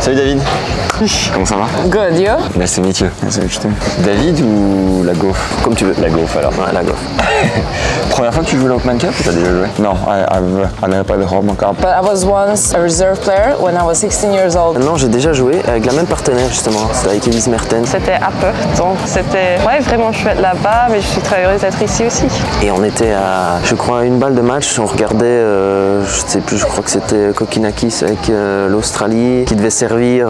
Salut David. Comment ça va? Good, you? Nice to meet you. Nice to meet you. David ou la Gaufre? Comme tu veux. La Gaufre alors. Ouais, la Gaufre. Première fois que tu joues l'Open Cup ou t'as déjà joué? No, I never played the Hopman Cup. But I was once a reserve player when I was 16 years old. Non, j'ai déjà joué avec la même partenaire justement, c'était avec Elise Mertens. C'était à Perth, donc c'était vraiment chouette là-bas, mais je suis très heureuse d'être ici aussi. Et on était à, je crois, à une balle de match, on regardait, je sais plus, je crois que c'était Kokinakis avec l'Australie qui devait servir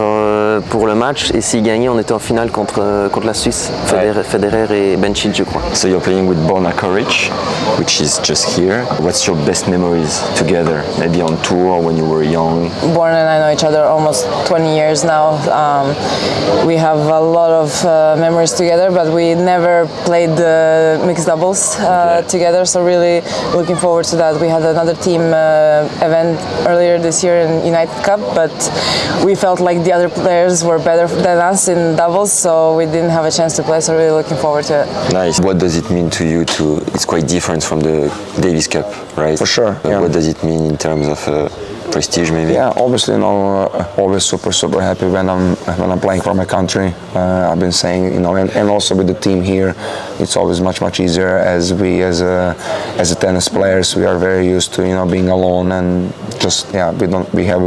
pour le match, et s'il gagnait, on était en finale contre la Suisse, Federer et Benčić, je crois. So you're playing with Borna Coric, which is just here. What's your best memories together? Maybe on tour when you were young? Borna and I know each other almost 20 years now. We have a lot of memories together, but we never played mixed doubles together, so really looking forward to that. We had another team event earlier this year in United Cup, but we felt like the other players were better than us in doubles, so we didn't have a chance to play, so really looking forward to it. Nice. What does it mean to you it's quite different from the Davis Cup, right? For sure. Yeah. What does it mean in terms of prestige maybe? Yeah, obviously, always super happy when I'm playing for my country. I've been saying, and also with the team here, it's always much easier as we as a tennis players, we are very used to being alone and just we have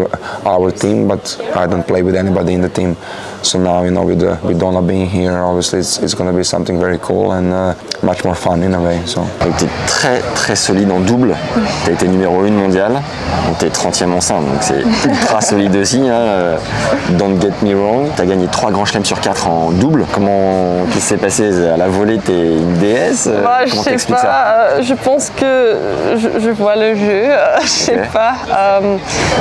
our team, but I don't play with anybody in the team. So now with Donna being here, obviously it's going to be something very cool and much more fun in a way. So. Donc tu es très solide en double. Tu as été numéro 1 mondial, donc tu es 30e enceinte, donc c'est ultra solide aussi. Hein. Don't get me wrong. Tu as gagné 3 grands chelems sur 4 en double. Qu'est-ce qui s'est passé à la volée? Tu es une déesse? Je sais pas, je pense que je vois le jeu, je sais pas.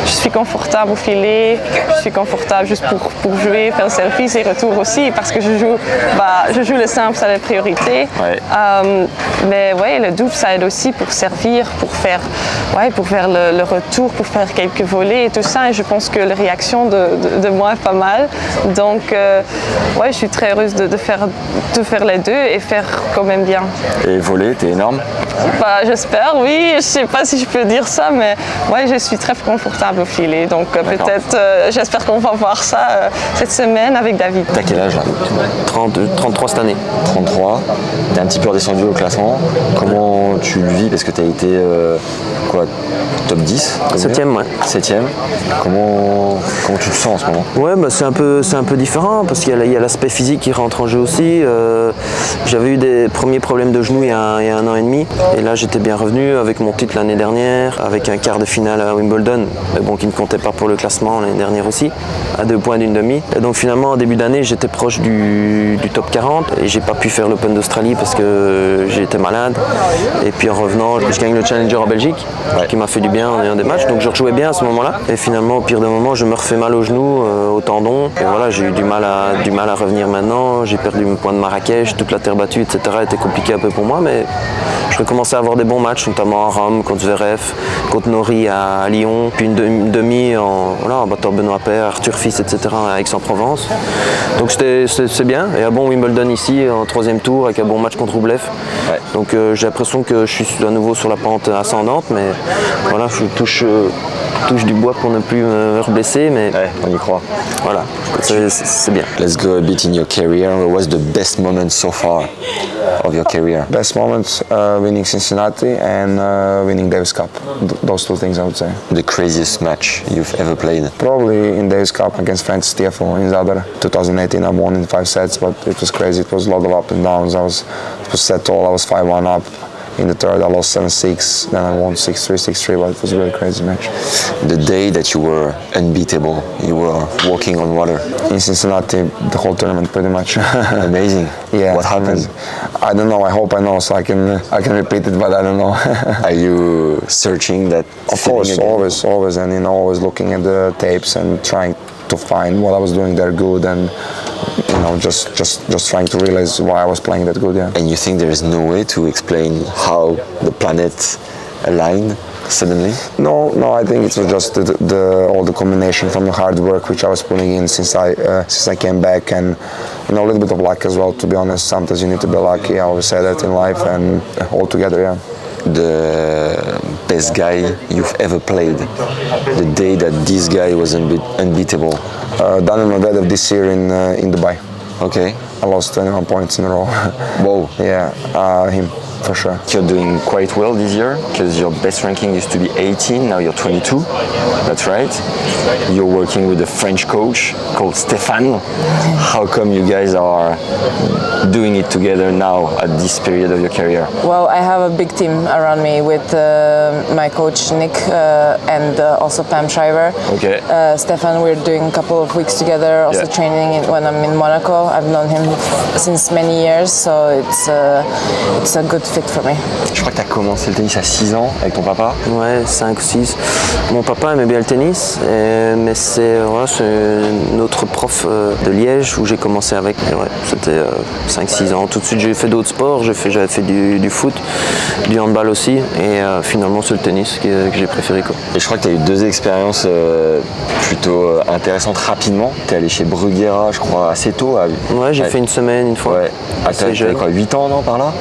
Je suis confortable au filet, je suis confortable juste pour jouer, faire service et retour aussi, parce que je joue le simple, ça la priorité. Ouais. Mais ouais, le double ça aide aussi pour servir, pour faire le retour, pour faire quelques volets et tout ça. Et je pense que la réaction de moi est pas mal. Donc je suis très heureuse de faire les deux et faire quand même bien. Et voler, t'es énorme? J'espère, oui. Je sais pas si je peux dire ça, mais ouais, je suis très confortable au filet. Donc peut-être, j'espère qu'on va voir ça cette semaine avec David. T'as quel âge là? 33 cette année. 33. T'es un petit peu redescendu au classement. Comment tu le vis? Parce que t'as été top 10? 7e, ouais. 7e. Comment tu te sens en ce moment? Ouais, c'est un peu différent parce qu'il y a l'aspect physique qui rentre en jeu aussi. J'avais eu des premiers problèmes de genoux il y a 1 an et demi. Et là, j'étais bien revenu avec mon titre l'année dernière, avec un quart de finale à Wimbledon, mais bon, qui ne comptait pas pour le classement l'année dernière aussi, à 2 points d'une demi. Et donc finalement, en début d'année, j'étais proche du top 40 et j'ai pas pu faire l'Open d'Australie parce que j'étais malade. Et puis en revenant, je gagne le Challenger en Belgique, qui m'a fait du bien en ayant des matchs. Donc je rejouais bien à ce moment-là. Et finalement, au pire des moments, je me refais mal au genou, au tendon. Et voilà, j'ai eu du mal à revenir maintenant. J'ai perdu mon point de Marrakech, toute la terre battue, etc. était compliqué un peu pour moi, mais je recommençais à avoir des bons matchs, notamment à Rome, contre Zverev, contre Nori à Lyon, puis une demi en battant Benoît Paire, Arthur Fils, etc. à Aix-en-Provence. Donc c'est bien. Et un bon Wimbledon ici, en 3e tour, avec un bon match contre Rublev. Ouais. Donc j'ai l'impression que je suis à nouveau sur la pente ascendante, mais voilà, je touche du bois pour ne plus me reblesser, mais on y croit. Voilà, c'est bien. Let's go a bit in your career. What was the best moment so far of your career? Best moments, winning Cincinnati and winning Davis Cup. Those 2 things I would say. The craziest match you've ever played? Probably in Davis Cup against Frances Tiafoe in Zadar. 2018 I won in 5 sets, but it was crazy. It was a lot of up and downs. It was set all, I was 5-1 up. In the third, I lost 7-6, then I won 6-3, 6-3, but it was a really crazy match. The day that you were unbeatable, you were walking on water. In Cincinnati, the whole tournament, pretty much. Amazing. Yeah. What happened? I don't know. I hope I know, so I can repeat it, but I don't know. Are you searching that? Of course, always, and always looking at the tapes and trying to find what I was doing there good and. Just trying to realize why I was playing that good, yeah. And you think there is no way to explain how the planet aligned suddenly? No, I think it was just all the combination from the hard work which I was putting in since I came back, and a little bit of luck as well. To be honest, sometimes you need to be lucky. I always say that in life, and all together, yeah. The best guy you've ever played, the day that this guy was unbeatable? Daniel Medvedev this year in Dubai. Okay. I lost 21 points in a row. Whoa. Yeah, him for sure. You're doing quite well this year because your best ranking used to be 18, now you're 22. That's right. You're working with a French coach called Stéphane. How come you guys are doing it together now at this period of your career? Well, I have a big team around me with my coach Nick and also Pam Shriver. Okay. Stefan, we're doing a couple of weeks together, also training when I'm in Monaco. I've known him since many years, so it's a good fit for me. Je crois que tu as commencé le tennis à 6 ans avec ton papa. Ouais, 5 ou 6. Mon papa aimait bien le tennis, mais c'est notre prof de Liège où j'ai commencé avec. Ouais, c'était 5-6 ans. Tout de suite, j'ai fait d'autres sports. J'avais fait du foot, du handball aussi. Et finalement, c'est le tennis que j'ai préféré, quoi. Et je crois que tu as eu 2 expériences plutôt intéressantes rapidement. Tu es allé chez Bruguera, je crois, assez tôt. Ouais, j'ai fait une semaine, une fois. Ouais. Assez jeune. Quoi, 8 ans, non, par là?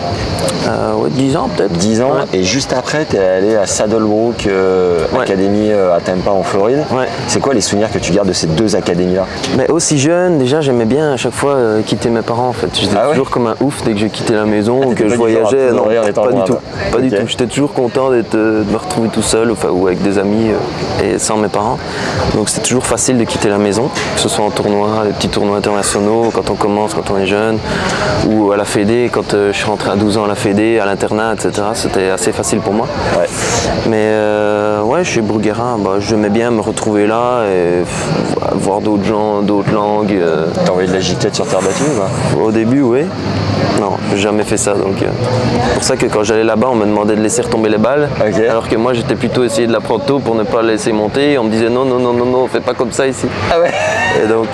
Ouais, 10 ans peut-être. 10 ans, ouais. Et juste après, tu es allé à Saddlebrook Academy à Tampa en Floride. Ouais. C'est quoi les souvenirs que tu gardes de ces 2 académies-là? Mais aussi jeune, déjà, j'aimais bien à chaque fois quitter mes parents en fait. J'étais toujours comme un ouf dès que je quittais la maison ou que je voyageais. Non, pas du tout. Pas du tout. J'étais toujours content de me retrouver tout seul ou avec des amis et sans mes parents. Donc c'était toujours facile de quitter la maison, que ce soit en tournoi, les petits tournois internationaux, quand on commence, quand on est jeune, ou à la Fédé, quand je suis rentré à 12 ans à la Fédé, à l'internat, etc. C'était assez facile pour moi. Ouais. Mais ouais, chez Bruguera, j'aimais bien me retrouver là et voir d'autres gens, d'autres langues. T'as envoyé de la giclette sur terre battue ou pas? Au début, oui. Non, j'ai jamais fait ça. Donc, c'est pour ça que quand j'allais là-bas, on me demandait de laisser retomber les balles. Okay. Alors que moi, j'étais plutôt essayé de la prendre tôt pour ne pas la laisser monter. Et on me disait non, fais pas comme ça ici. Ah ouais. Et donc.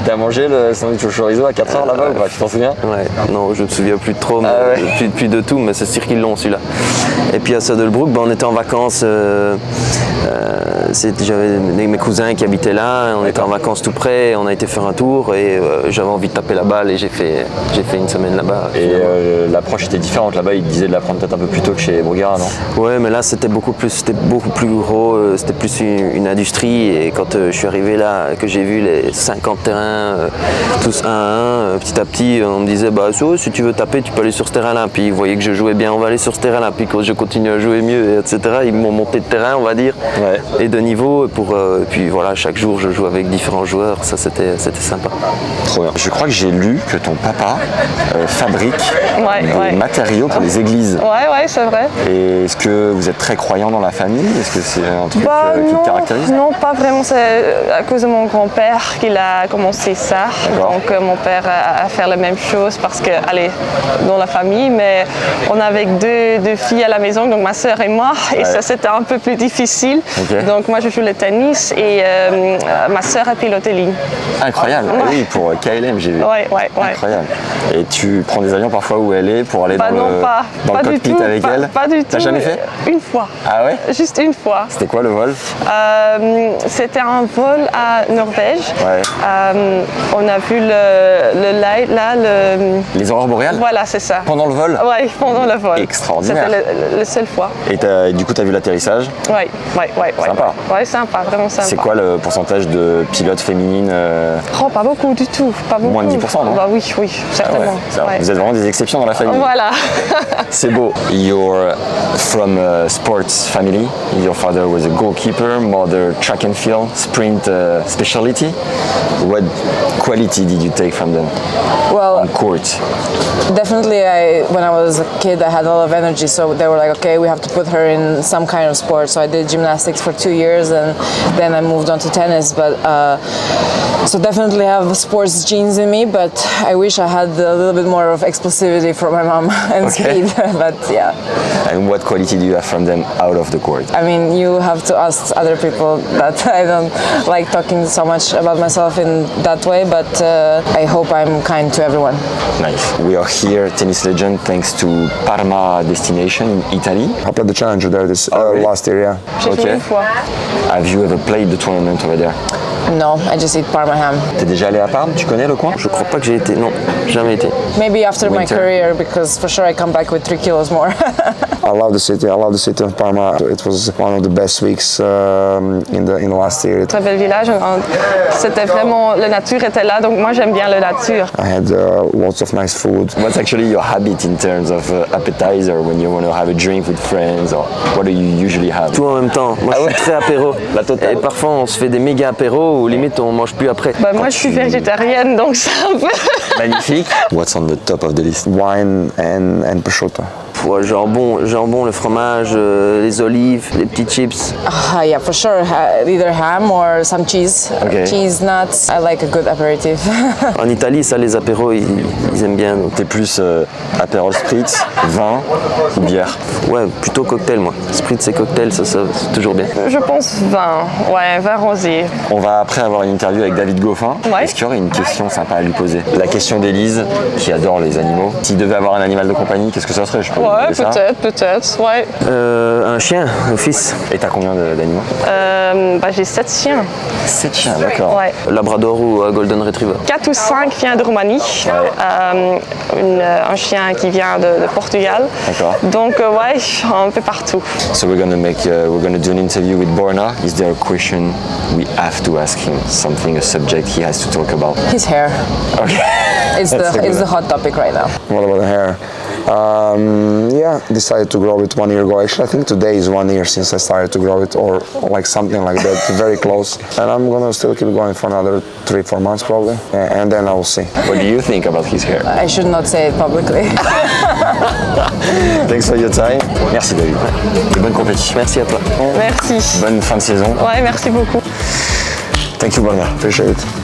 T'as mangé le sandwich au chorizo à 4 heures là-bas ou pas? Tu t'en souviens? Ouais, non, je me souviens plus de trop, mais plus de tout, mais c'est sûr qu'ils l'ont celui-là. Et puis à Saddlebrook, on était en vacances. J'avais mes cousins qui habitaient là, on était en vacances tout près, on a été faire un tour et j'avais envie de taper la balle et j'ai fait une semaine là-bas. Et l'approche était différente là-bas, ils disaient de la prendre peut-être un peu plus tôt que chez Bruguera, non? Ouais, mais là c'était beaucoup plus gros, c'était plus une industrie et quand je suis arrivé là, que j'ai vu les 50 terrains, tous 1 à 1, petit à petit, on me disait si tu veux taper, tu peux aller sur ce terrain-là. Puis ils voyaient que je jouais bien, on va aller sur ce terrain-là. Puis quand je continue à jouer mieux, etc., ils m'ont monté de terrain, on va dire, et de niveau. Puis voilà, chaque jour je joue avec différents joueurs, ça c'était sympa. Trop bien. Je crois que j'ai lu que ton papa fabrique des matériaux pour les églises. Ouais, c'est vrai. Et est-ce que vous êtes très croyant dans la famille? Est-ce que c'est un truc qui te caractérise? Non, pas vraiment. C'est à cause de mon grand-père qu'il a commencé ça. Donc mon père a fait la même chose parce que, dans la famille, mais on avait 2 filles à la maison, donc ma soeur et moi, et ça c'était un peu plus difficile. Okay. Donc moi je joue le tennis et ma soeur a piloté ligne. Incroyable. Ouais. Oui, pour KLM j'ai vu. Ouais. Incroyable. Et tu prends des avions parfois où elle est pour aller dans le cockpit avec elle? Pas du tout. T'as jamais fait? Une fois. Ah ouais? Juste une fois. C'était quoi le vol? C'était un vol à Norvège. Ouais. On a vu le light là, les aurores boréales? Voilà, c'est ça. Pendant le vol? Ouais, pendant le vol. Extraordinaire. C'était la seule fois. Et du coup, t'as vu l'atterrissage? Ouais. Sympa. Ouais, sympa, vraiment sympa. C'est quoi le pourcentage de pilotes féminines? Oh, pas beaucoup du tout. Pas beaucoup. Moins de 10%, non? Bah oui, certainement. Ah ouais. Vous êtes vraiment des exceptions dans la famille. Voilà. C'est beau. You're from a sports family. Your father was a goalkeeper, mother track and field, sprint specialty. What quality did you take from them on court? Definitely, when I was a kid, I had a lot of energy, so they were like, okay, we have to put her in some kind of sport. So I did gymnastics for 2 years, and then I moved on to tennis. But so definitely have sports genes in me, but I wish I had a little bit more of explosivity from my mom and speed. But yeah. And what quality do you have from them out of the court? I mean, you have to ask other people that. I don't like talking so much about myself in that way, but I hope I'm kind to everyone. Nice. We are here, tennis legend, thanks to Parma Destination in Italy. I played the Challenger there last year, yeah. J'ai fait une fois. Have you ever played the tournament over there? No, I just eat Parma ham. T'es déjà allé à Parme? Tu connais le coin? Je crois pas que j'ai été, non, jamais été. Maybe after my career, because for sure I come back with 3 kilos more. I love the city. I love the city of Parma. It was one of the best weeks in the last year. Très bel village. C'était vraiment, la nature était là, donc moi j'aime bien la nature. I had lots of nice food. What's actually your habit in terms of appetizer when you want to have a drink with friends, or what do you usually have? Tout en même temps. Moi, je suis très apéro. La totale. Et parfois, on se fait des méga apéros où limite on mange plus après. Bah, moi je suis végétarienne, donc c'est un peu... Magnifique. What's on the top of the list? Wine and prosciutto. Ouais, jambon, le fromage, les olives, les petits chips. Yeah, for sure. Either ham or some cheese. Okay. Cheese, nuts. I like a good aperitif. En Italie, ça, les apéros, ils aiment bien. Donc. T'es plus apérol spritz, vin ou bière? Ouais, plutôt cocktail, moi. Spritz c'est cocktail, ça c'est toujours bien. Je pense vin, ouais, vin rosé. On va après avoir une interview avec David Goffin. Ouais. Est-ce qu'il y aurait une question sympa à lui poser? La question d'Élise, qui adore les animaux. S'il devait avoir un animal de compagnie, qu'est-ce que ça serait? Je peux lui Ouais, demander ça. peut-être, ouais. Un chien, un fils. Et t'as combien d'animaux? Bah, j'ai 7 chiens. 7 chiens, d'accord. Ouais. Labrador ou Golden Retriever. 4 ou 5 viennent de Roumanie. Un chien qui vient de Portugal. D'accord. Donc, ouais, un peu partout. So we're gonna do an interview with Borna. Is there a question we have to ask him? Something, a subject he has to talk about? His hair. Okay. It's the hot topic right now. What about the hair? Yeah, decided to grow it 1 year ago. Actually, I think today is 1 year since I started to grow it, or like something like that, very close. And I'm gonna still keep going for another 3-4 months probably, and then I will see. What do you think about his hair? I should not say it publicly. Thanks for your time. Merci David. Et bonne compétition. Merci à toi. Merci. Bonne fin de saison. Ouais, merci beaucoup. Thank you Borna. Appreciate it.